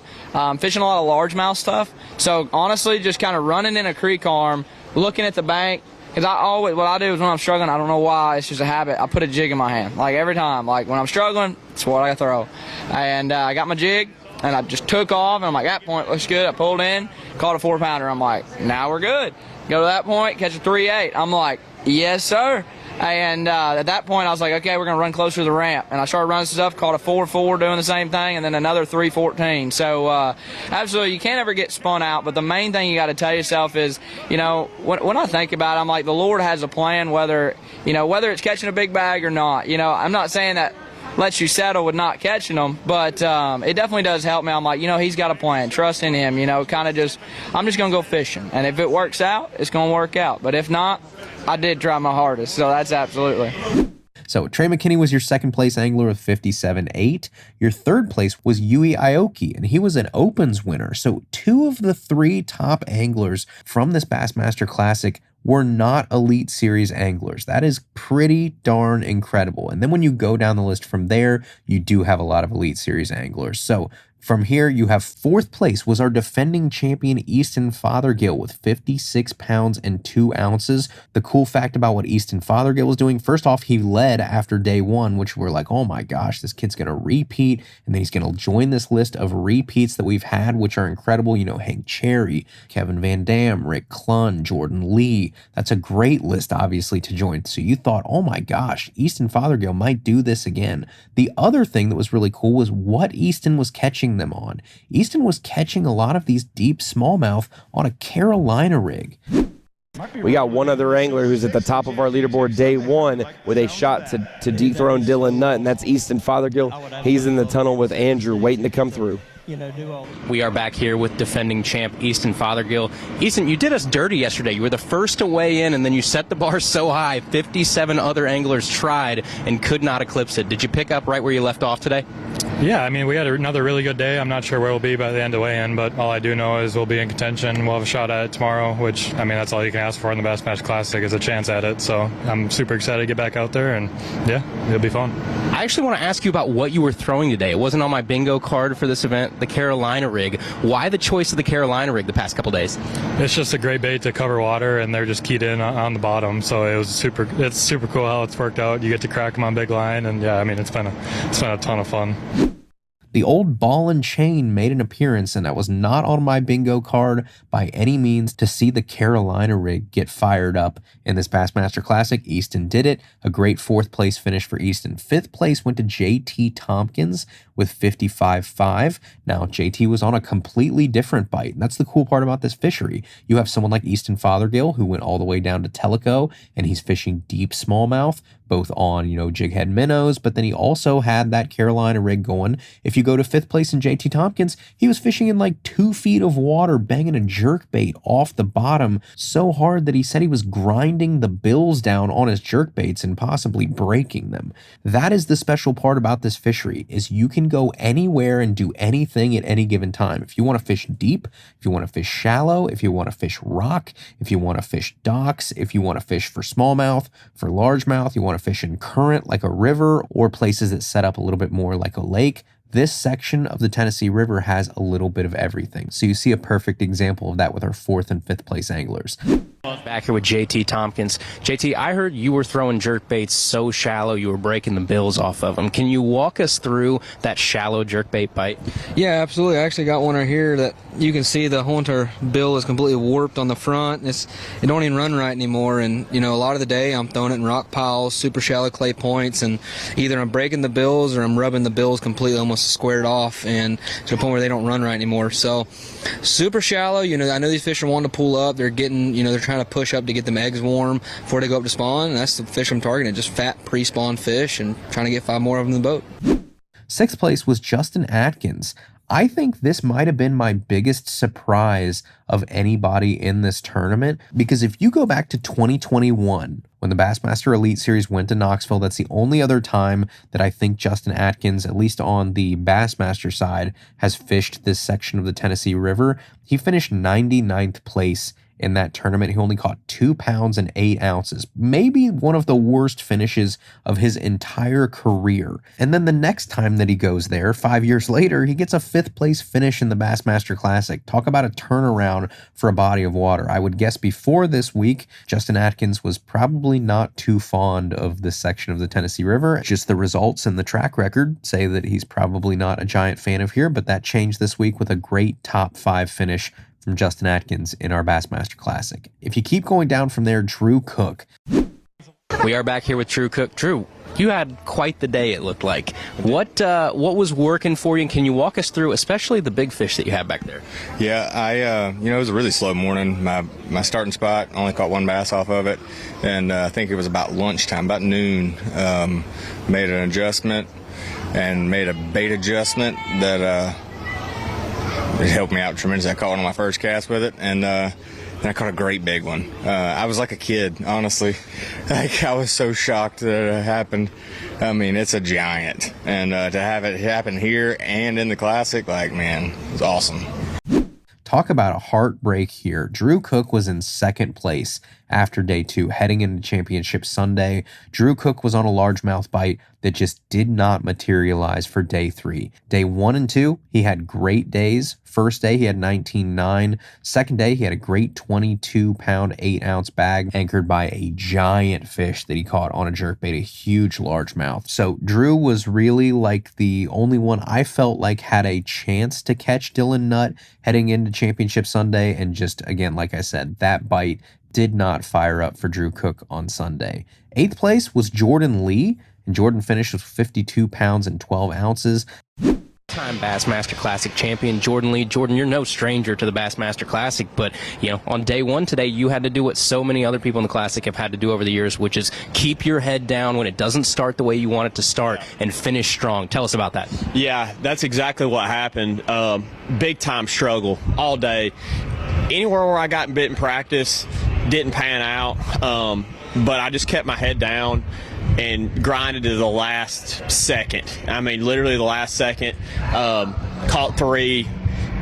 fishing a lot of largemouth stuff. So honestly, just kind of running in a creek arm, looking at the bank, Because I always, what I do is when I'm struggling, I don't know why, it's just a habit, I put a jig in my hand. Like every time, like when I'm struggling, it's what I throw. And I got my jig, and I just took off, and I'm like, that point looks good. I pulled in, caught a 4-pounder. I'm like, now we're good. Go to that point, catch a 3.8. I'm like, yes, sir. And at that point, I was like, okay, we're going to run closer to the ramp. And I started running some stuff, caught a 4.4 doing the same thing, and then another 3.14. So absolutely, you can't ever get spun out. But the main thing you got to tell yourself is, you know, when I think about it, I'm like, the Lord has a plan, whether it's catching a big bag or not. You know, I'm not saying that lets you settle with not catching them, but it definitely does help me. I'm like, you know, he's got a plan. Trust in him, you know, kind of just, I'm just going to go fishing. And if it works out, it's going to work out. But if not, I did try my hardest, so that's absolutely. So Trey McKinney was your second place angler with 57.8. Your third place was Yui Aoki, and he was an Opens winner. So 2 of the 3 top anglers from this Bassmaster Classic were not Elite Series anglers. That is pretty darn incredible. And then when you go down the list from there, you do have a lot of Elite Series anglers. So from here, you have 4th place was our defending champion, Easton Fothergill, with 56 pounds and 2 ounces. The cool fact about what Easton Fothergill was doing, first off, he led after day 1, which we're like, oh my gosh, this kid's going to repeat, and then he's going to join this list of repeats that we've had, which are incredible. You know, Hank Cherry, Kevin Van Dam, Rick Clunn, Jordan Lee. That's a great list, obviously, to join. So you thought, oh my gosh, Easton Fothergill might do this again. The other thing that was really cool was what Easton was catching them on. Easton was catching a lot of these deep smallmouth on a Carolina rig. We got one other angler who's at the top of our leaderboard day 1 with a shot to dethrone Dylan Nutt, and that's Easton Fothergill. He's in the tunnel with Andrew waiting to come through. We are back here with defending champ Easton Fothergill. Easton, you did us dirty yesterday. You were the first to weigh in, and then you set the bar so high, 57 other anglers tried and could not eclipse it. Did you pick up right where you left off today? Yeah, I mean, we had another really good day. I'm not sure where we'll be by the end of weigh-in, but all I do know is we'll be in contention. We'll have a shot at it tomorrow, which, I mean, that's all you can ask for in the Bassmaster Classic is a chance at it. So I'm super excited to get back out there, and yeah, it'll be fun. I actually want to ask you about what you were throwing today. It wasn't on my bingo card for this event, the Carolina rig. Why the choice of the Carolina rig the past couple days? It's just a great bait to cover water, and they're just keyed in on the bottom. So it's super cool how it's worked out. You get to crack them on big line, and yeah, I mean, it's been a ton of fun. The old ball and chain made an appearance, and that was not on my bingo card by any means. To see the Carolina rig get fired up in this Bassmaster Classic, Easton did it. A great 4th place finish for Easton. 5th place went to JT Tompkins with 55.5. Now, JT was on a completely different bite, and that's the cool part about this fishery. You have someone like Easton Fothergill, who went all the way down to Tellico, and he's fishing deep smallmouth, both on, jig head minnows, but then he also had that Carolina rig going. If you go to 5th place in JT Tompkins, he was fishing in like 2 feet of water, banging a jerk bait off the bottom so hard that he said he was grinding the bills down on his jerk baits and possibly breaking them. That is the special part about this fishery, is you can go anywhere and do anything at any given time. If you want to fish deep, if you want to fish shallow, if you want to fish rock, if you want to fish docks, if you want to fish for smallmouth, for largemouth, you want to fish in current like a river, or places that set up a little bit more like a lake. This section of the Tennessee River has a little bit of everything. So you see a perfect example of that with our 4th and 5th place anglers. Back here with JT Tompkins. JT, I heard you were throwing jerk baits so shallow you were breaking the bills off of them. Can you walk us through that shallow jerk bait bite? Yeah, absolutely. I actually got one right here that you can see the whole entire bill is completely warped on the front. It don't even run right anymore. And, a lot of the day I'm throwing it in rock piles, super shallow clay points, and either I'm breaking the bills or I'm rubbing the bills completely almost squared off and to the point where they don't run right anymore. So super shallow. I know these fish are wanting to pull up. They're getting, they're trying to push up to get them eggs warm before they go up to spawn. And that's the fish I'm targeting, just fat pre-spawn fish, and trying to get 5 more of them in the boat. 6th place was Justin Atkins. I think this might have been my biggest surprise of anybody in this tournament, because if you go back to 2021, when the Bassmaster Elite Series went to Knoxville, that's the only other time that I think Justin Atkins, at least on the Bassmaster side, has fished this section of the Tennessee River. He finished 99th place in that tournament. He only caught 2 pounds and 8 ounces, maybe one of the worst finishes of his entire career. And then the next time that he goes there, 5 years later, he gets a 5th place finish in the Bassmaster Classic. Talk about a turnaround for a body of water. I would guess before this week, Justin Atkins was probably not too fond of this section of the Tennessee River. Just the results and the track record say that he's probably not a giant fan of here, but that changed this week with a great top 5 finish from Justin Atkins in our Bassmaster Classic. If you keep going down from there, Drew Cook. We are back here with Drew Cook. Drew, you had quite the day, it looked like. What was working for you, and can you walk us through, especially the big fish that you had back there? Yeah, it was a really slow morning. My starting spot, only caught 1 bass off of it, and I think it was about lunchtime, about noon, made an adjustment and made a bait adjustment that it helped me out tremendously. I caught one of my first casts with it, and I caught a great big one. I was like a kid, honestly. Like, I was so shocked that it happened. I mean, it's a giant, and to have it happen here and in the Classic, like, man, it was awesome. Talk about a heartbreak here. Drew Cook was in 2nd place after day 2, heading into Championship Sunday. Drew Cook was on a largemouth bite that just did not materialize for day 3. Day 1 and 2, he had great days. First day, he had 19.9. Second day, he had a great 22-pound, 8-ounce bag anchored by a giant fish that he caught on a jerkbait, a huge largemouth. So Drew was really like the only one I felt like had a chance to catch Dylan Nutt heading into Championship Sunday. And just, again, like I said, that bite did not fire up for Drew Cook on Sunday. 8th place was Jordan Lee, and Jordan finished with 52 pounds and 12 ounces. Time Bassmaster Classic champion Jordan Lee. Jordan, you're no stranger to the Bassmaster Classic, but on day 1 today, you had to do what so many other people in the Classic have had to do over the years, which is keep your head down when it doesn't start the way you want it to start and finish strong. Tell us about that. Yeah, that's exactly what happened. Big time struggle all day. Anywhere where I got bit in practice didn't pan out, but I just kept my head down and grinded to the last second. I mean, literally the last second. Caught 3,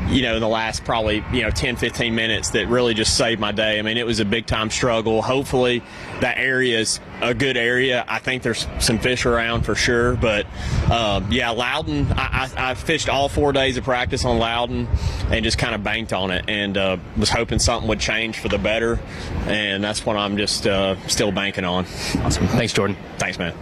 in the last probably, 10, 15 minutes that really just saved my day. I mean, it was a big time struggle. Hopefully that area is a good area. I think there's some fish around for sure, but Loudon, I fished all 4 days of practice on Loudon and just kind of banked on it, and was hoping something would change for the better, and that's what I'm just still banking on. Awesome. Thanks, Jordan. Thanks, man.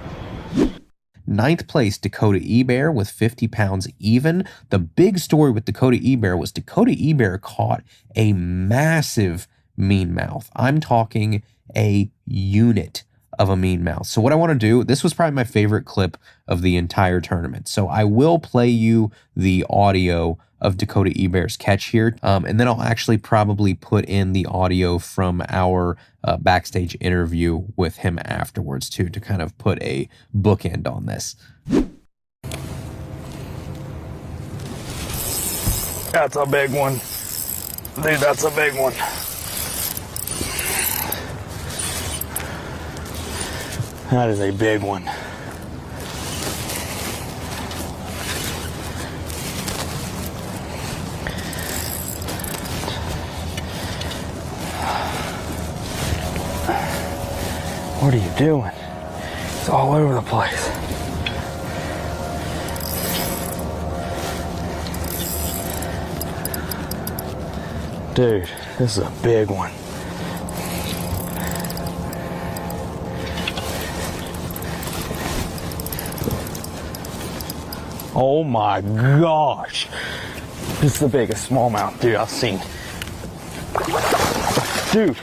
9th place, Dakota Ebear with 50 pounds even. The big story with Dakota Ebear was Dakota Ebear caught a massive meanmouth. I'm talking a unit of a meanmouth. So what I want to do, this was probably my favorite clip of the entire tournament. So I will play you the audio of Dakota Ebear's catch here, and then I'll actually probably put in the audio from our backstage interview with him afterwards too, to kind of put a bookend on this. That's a big one. Dude, that's a big one. That is a big one. What are you doing? It's all over the place. Dude, this is a big one. Oh my gosh. This is the biggest smallmouth, dude, I've seen. Dude.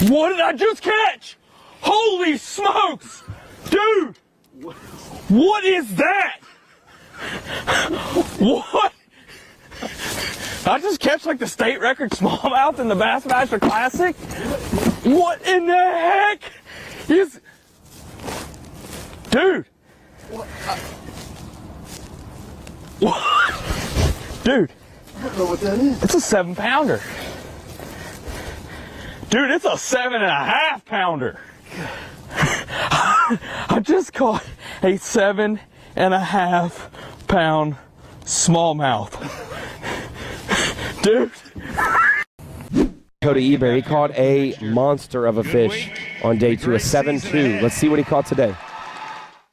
What did I just catch? Holy smokes! Dude! What is that? What? I just catch like the state record smallmouth in the Bassmaster Classic? What in the heck is... Dude! What? Dude. I don't know what that is. It's a 7-pounder. Dude, it's a 7.5 pounder. I just caught a 7.5 pound smallmouth. Dude. Cody Eber, he caught a monster of a fish on day 2, a 7-2. Let's see what he caught today.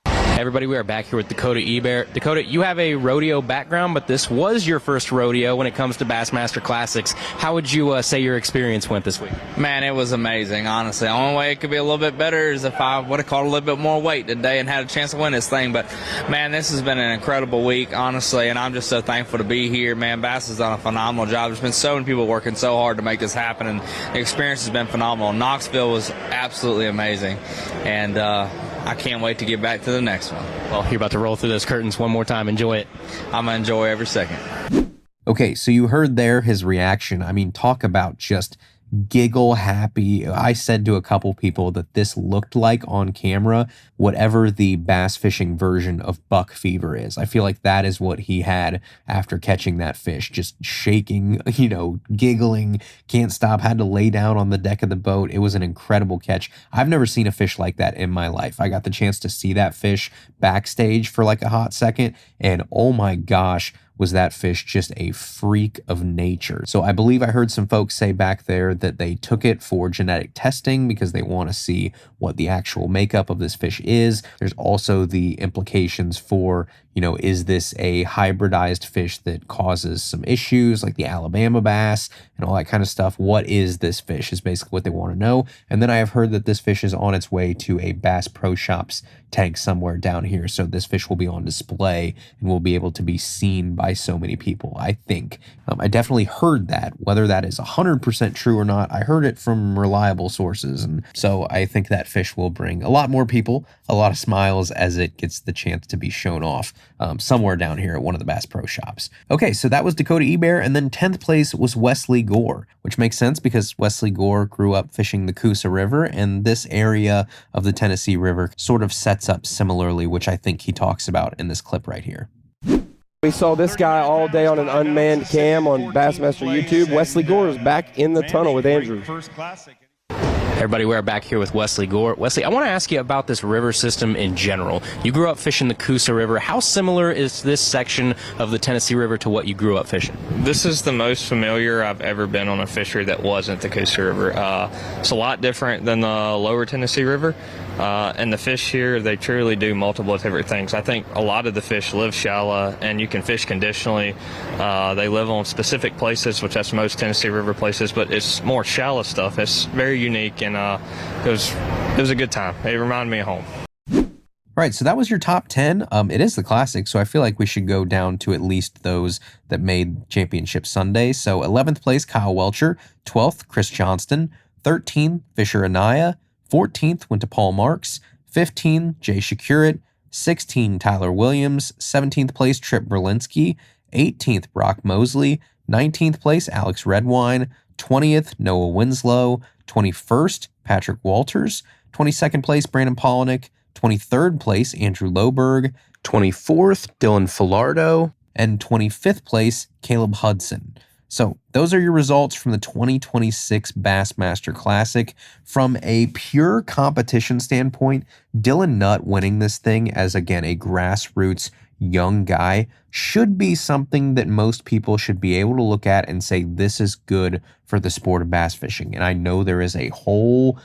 Hey everybody, we are back here with Dakota Ebert. Dakota, you have a rodeo background, but this was your first rodeo when it comes to Bassmaster Classics. How would you say your experience went this week? Man, it was amazing, honestly. The only way it could be a little bit better is if I would have caught a little bit more weight today and had a chance to win this thing. But, man, this has been an incredible week, honestly, and I'm just so thankful to be here. Man, Bass has done a phenomenal job. There's been so many people working so hard to make this happen, and the experience has been phenomenal. Knoxville was absolutely amazing, and I can't wait to get back to the next one. Well, you're about to roll through those curtains one more time. Enjoy it. I'm going to enjoy every second. Okay, so you heard there his reaction. I mean, talk about just giggle happy. I said to a couple people that this looked like on camera whatever the bass fishing version of buck fever is. I feel like that is what he had after catching that fish, just shaking, giggling, can't stop, had to lay down on the deck of the boat. It was an incredible catch. I've never seen a fish like that in my life. I got the chance to see that fish backstage for like a hot second, and oh my gosh, was that fish just a freak of nature. So I believe I heard some folks say back there that they took it for genetic testing because they want to see what the actual makeup of this fish is. There's also the implications for, is this a hybridized fish that causes some issues like the Alabama bass and all that kind of stuff? What is this fish is basically what they want to know. And then I have heard that this fish is on its way to a Bass Pro Shops tank somewhere down here. So this fish will be on display and will be able to be seen by so many people, I think. I definitely heard that. Whether that is 100% true or not, I heard it from reliable sources. And so I think that fish will bring a lot more people, a lot of smiles as it gets the chance to be shown off somewhere down here at one of the Bass Pro Shops. Okay, so that was Dakota Ebert, and then 10th place was Wesley Gore, which makes sense because Wesley Gore grew up fishing the Coosa River, and this area of the Tennessee River sort of sets up similarly, which I think he talks about in this clip right here. We saw this guy all day on an unmanned cam on Bassmaster YouTube. Wesley Gore is back in the tunnel with Andrew. Everybody, we're back here with Wesley Gore. Wesley, I want to ask you about this river system in general. You grew up fishing the Coosa River. How similar is this section of the Tennessee River to what you grew up fishing? This is the most familiar I've ever been on a fishery that wasn't the Coosa River. It's a lot different than the lower Tennessee River. And the fish here, they truly do multiple different things. I think a lot of the fish live shallow, and you can fish conditionally. They live on specific places, which that's most Tennessee River places, but it's more shallow stuff. It's very unique, and it was a good time. It reminded me of home. Right, so that was your top 10. It is the Classic, so I feel like we should go down to at least those that made Championship Sunday. So 11th place, Kyle Welcher. 12th, Chris Johnston. 13th, Fisher Anaya. 14th went to Paul Marks. 15th, Jay Shakurit. 16th, Tyler Williams. 17th place, Trip Berlinski. 18th, Brock Mosley. 19th place, Alex Redwine. 20th, Noah Winslow. 21st, Patrick Walters. 22nd place, Brandon Polinick. 23rd place, Andrew Loberg. 24th, Dylan Filardo. And 25th place, Caleb Hudson. So those are your results from the 2026 Bassmaster Classic. From a pure competition standpoint, Dylan Nutt winning this thing as, again, a grassroots young guy should be something that most people should be able to look at and say, this is good for the sport of bass fishing. And I know there is a whole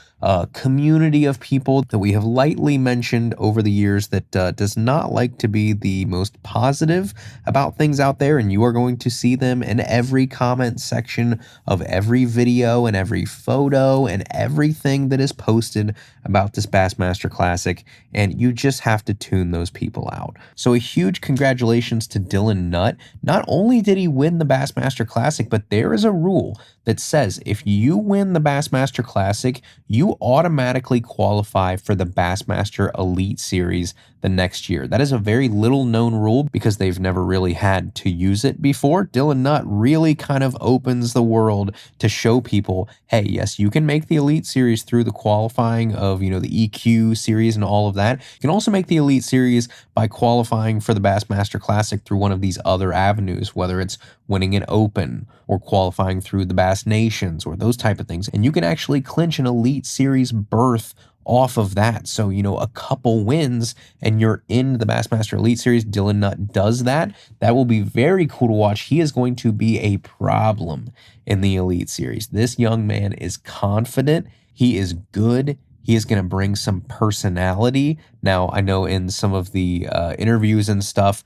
community of people that we have lightly mentioned over the years that does not like to be the most positive about things out there, and you are going to see them in every comment section of every video and every photo and everything that is posted about this Bassmaster Classic, and you just have to tune those people out. So a huge congratulations to Dylan Nutt. Not only did he win the Bassmaster Classic, but there is a rule that says if you win the Bassmaster Classic, you automatically qualify for the Bassmaster Elite Series the next year. That is a very little known rule because they've never really had to use it before. Dylan Nutt really kind of opens the world to show people, hey, yes, you can make the Elite Series through the qualifying of, the EQ series and all of that. You can also make the Elite Series by qualifying for the Bassmaster Classic through one of these other avenues, whether it's winning an Open or qualifying through the Bass Nations or those type of things. And you can actually clinch an Elite Series berth off of that. So, a couple wins and you're in the Bassmaster Elite Series. Dylan Nutt does that. That will be very cool to watch. He is going to be a problem in the Elite Series. This young man is confident. He is good. He is going to bring some personality. Now, I know in some of the interviews and stuff,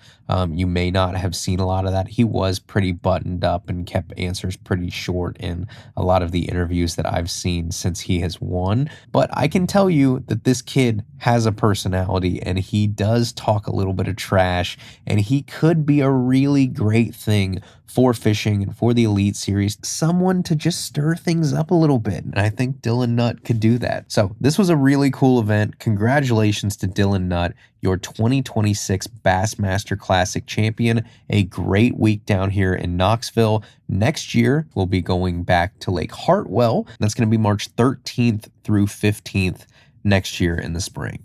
you may not have seen a lot of that. He was pretty buttoned up and kept answers pretty short in a lot of the interviews that I've seen since he has won. But I can tell you that this kid has a personality, and he does talk a little bit of trash, and he could be a really great thing for fishing and for the Elite Series, someone to just stir things up a little bit. And I think Dylan Nutt could do that. So this was a really cool event. Congratulations to Dylan Nutt, your 2026 Bassmaster Classic champion. A great week down here in Knoxville. Next year, we'll be going back to Lake Hartwell. That's going to be March 13th through 15th next year in the spring.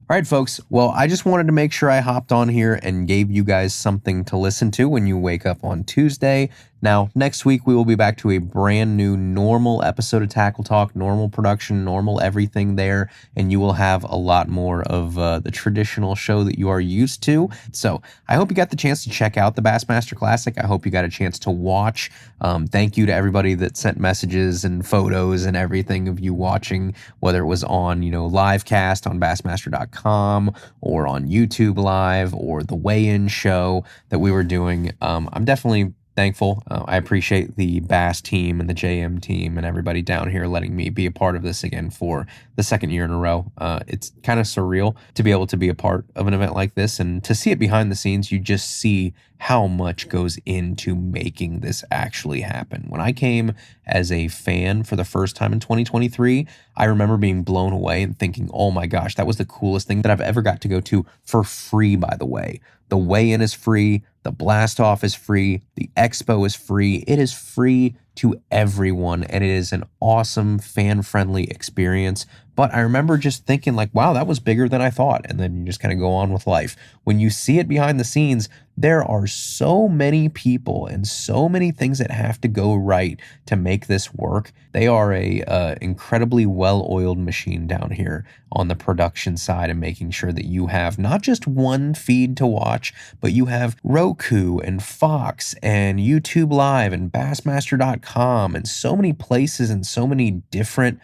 All right, folks. Well, I just wanted to make sure I hopped on here and gave you guys something to listen to when you wake up on Tuesday. Now, next week, we will be back to a brand new normal episode of Tackle Talk, normal production, normal everything there, and you will have a lot more of the traditional show that you are used to. So I hope you got the chance to check out the Bassmaster Classic. I hope you got a chance to watch. Thank you to everybody that sent messages and photos and everything of you watching, whether it was on, live cast on Bassmaster.com or on YouTube Live or the weigh-in show that we were doing. I'm definitely thankful. I appreciate the Bass team and the JM team and everybody down here letting me be a part of this again for the second year in a row. It's kind of surreal to be able to be a part of an event like this, and to see it behind the scenes, you just see how much goes into making this actually happen. When I came as a fan for the first time in 2023, I remember being blown away and thinking, oh my gosh, that was the coolest thing that I've ever got to go to for free, by the way. The weigh-in is free. The blast-off is free. The expo is free. It is free to everyone, and it is an awesome, fan-friendly experience. But I remember just thinking like, wow, that was bigger than I thought. And then you just kind of go on with life. When you see it behind the scenes, there are so many people and so many things that have to go right to make this work. They are a incredibly well-oiled machine down here on the production side and making sure that you have not just one feed to watch, but you have Roku and Fox and YouTube Live and Bassmaster.com and so many places and so many different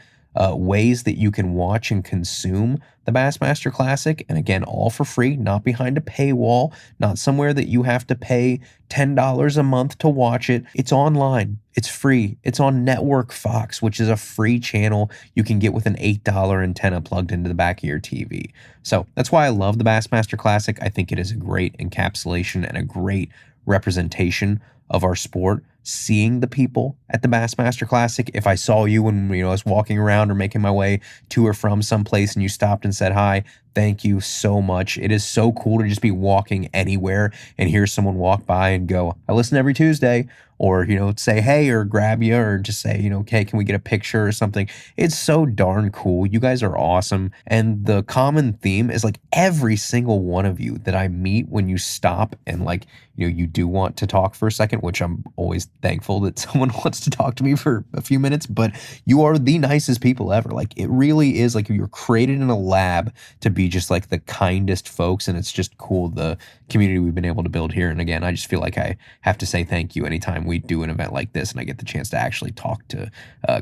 ways that you can watch and consume the Bassmaster Classic. And again, all for free, not behind a paywall, not somewhere that you have to pay $10 a month to watch it. It's online. It's free. It's on Network Fox, which is a free channel you can get with an $8 antenna plugged into the back of your TV. So that's why I love the Bassmaster Classic. I think it is a great encapsulation and a great representation of our sport. Seeing the people at the Bassmaster Classic, if I saw you when I was walking around or making my way to or from someplace and you stopped and said hi, thank you so much. It is so cool to just be walking anywhere and hear someone walk by and go, I listen every Tuesday, or say hey or grab you or just say hey, can we get a picture or something. It's so darn cool. You guys are awesome. And the common theme is like every single one of you that I meet, when you stop and you do want to talk for a second, which I'm always thankful that someone wants to talk to me for a few minutes, but you are the nicest people ever. Like, it really is like you're created in a lab to be just like the kindest folks, and it's just cool, the community we've been able to build here. And again, I just feel like I have to say thank you anytime we do an event like this and I get the chance to actually talk to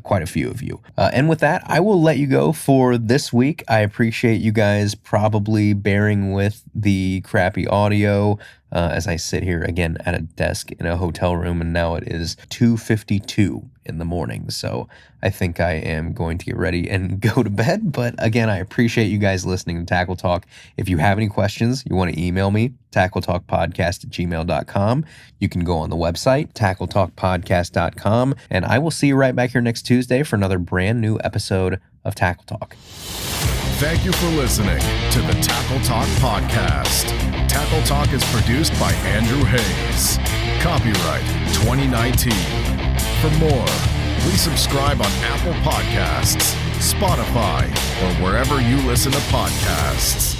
quite a few of you. And with that, I will let you go for this week. I appreciate you guys probably bearing with the crappy audio as I sit here again at a desk in a hotel room, and now it is 2:52 in the morning. So I think I am going to get ready and go to bed. But again, I appreciate you guys listening to Tackle Talk. If you have any questions, you want to email me, tackletalkpodcast@gmail.com. You can go on the website, tackletalkpodcast.com, and I will see you right back here next Tuesday for another brand new episode of Tackle Talk. Thank you for listening to the Tackle Talk podcast. Tackle Talk is produced by Andrew Hayes. Copyright 2019. For more, please subscribe on Apple Podcasts, Spotify, or wherever you listen to podcasts.